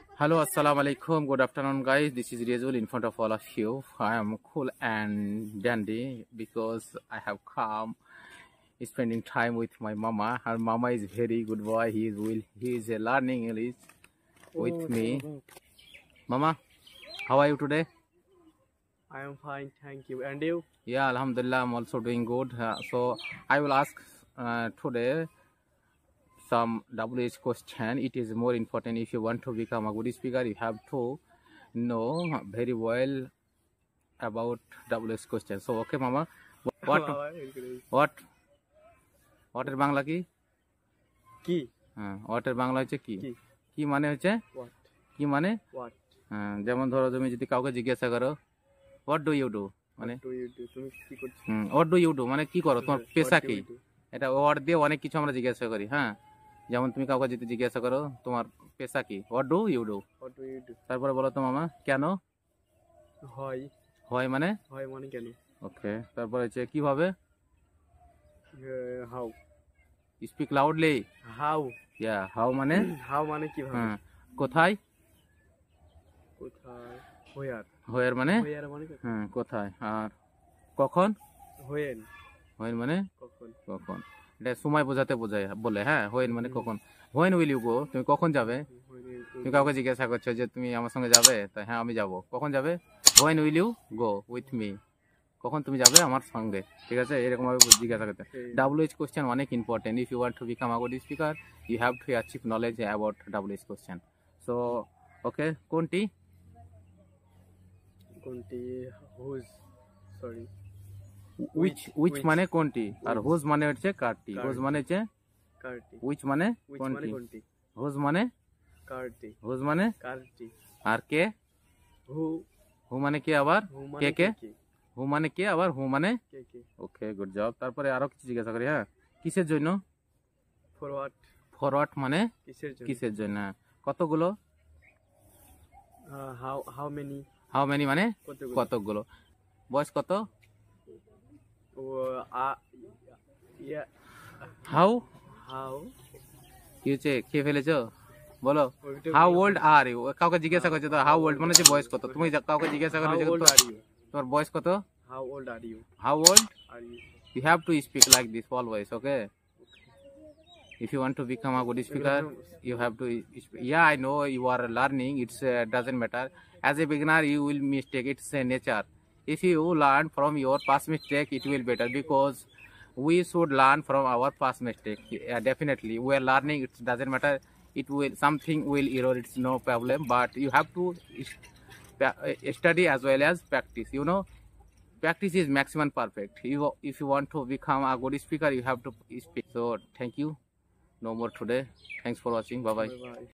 Hello, assalamu alaikum. Good afternoon, guys. This is Rizul in front of all of you. I am cool and dandy because I have come spending time with my mama. Her mama is very good boy. He is learning English with me. Mama, how are you today? I am fine, thank you. And you? Yeah, Alhamdulillah, I'm also doing good. So I will ask today some WH question. It is more important if you want to become a good speaker. You have to know very well about WH question. So okay, Mama. What what what এর বাংলা কি? কি? হ্যাঁ, what এর বাংলা হচ্ছে কি? কি? কি মানে হচ্ছে? What? কি মানে? What? হ্যাঁ, যেমন ধরো তুমি যদি কাউকে জিজ্ঞাসা করো what do you do মানে What do you do? তুমি কি করছো? what do you do মানে কি করো, তোমার What পেশা do কি? you do? এটা ওয়ার্ড দিয়ে অনেক কিছু আমরা জিজ্ঞাসা করি। হ্যাঁ, যেমন তুমি কাউকে যদি জিজ্ঞাসা করো তোমার পেশা কি, what do you do? What do you do? তারপরে বলো তো মামা কেন? হয়। হয় মানে? হয় মানে কেন? ওকে, তারপরে হচ্ছে কিভাবে? How? Speak loudly. How? How মানে? How মানে কিভাবে? হ্যাঁ, কোথায়? কোথায়? Where? হোয়ার মানে? Where মানে কোথায়? হ্যাঁ, কোথায়। আর কখন? When? হোয়েন মানে কখন? কখন। এটা সময় বোঝাতে বোঝায় বলে। হ্যাঁ, হোয়েন মানে কখন। হোয়েন উইল ইউ গো, তুমি কখন যাবে? তুমি কাউকে জিজ্ঞাসা করছো যে তুমি আমার সঙ্গে যাবে, তা হ্যাঁ আমি যাব। কখন যাবে? When will you go with me, কখন তুমি যাবে আমার সঙ্গে। ঠিক আছে, এরকম ভাবে জিজ্ঞাসা করতে। WH কোশ্চেন অনেক important. If you want to become a good speaker you have to achieve knowledge about WH question. So okay, কোনটি? কোনটি? Whose? Sorry. উইচ মানে কোনটি, আর হুজ মানে হচ্ছে কারটি। হুজ মানে হচ্ছে কারটি। উইচ মানে Which মানে কোনটি, কোনটি? হুজ মানে কারটি। হুজ মানে কারটি। আর কে? Who? হু মানে কে আবার Who কে মানে কে? কে? হু মানে কে আবার হু মানে কে কে? ওকে, গুড জব। তারপরে আরো কিছু জিজ্ঞাসা করি। হ্যাঁ, কিসের জন্য? For what? ফরওয়ার্ড মানে কিসের জন্য? কিসের জন্য। কতগুলো? How many? হাউ মেনি মানে কতগুলো? কতগুলো। বয়স কত? Yeah. How How? কি হচ্ছে, খেয়ে ফেলেছো? বলো ওইটা- হাউ ওল্ড আর ইউ। কাউকে জিজ্ঞাসা করছো তো হাউ ওল্ড মানে হচ্ছে বয়স কত। তুমি কাউকে জিজ্ঞাসা করো How যে old are you? তোমার বয়স কত, How old are you? How old. Are you? You have to speak like this always, okay? If you want to become a good speaker, you have to speak. Yeah, I know you are learning. It's doesn't matter. As a beginner, you will mistake. It's a nature. If you learn from your past mistake, it will better because we should learn from our past mistake. Yeah, definitely, we are learning. It doesn't matter. It will something will error. It's no problem. But you have to study as well as practice. You know, practice is maximum perfect. If you want to become a good speaker, you have to speak. So thank you. No more today. Thanks for watching. Bye bye. Bye bye.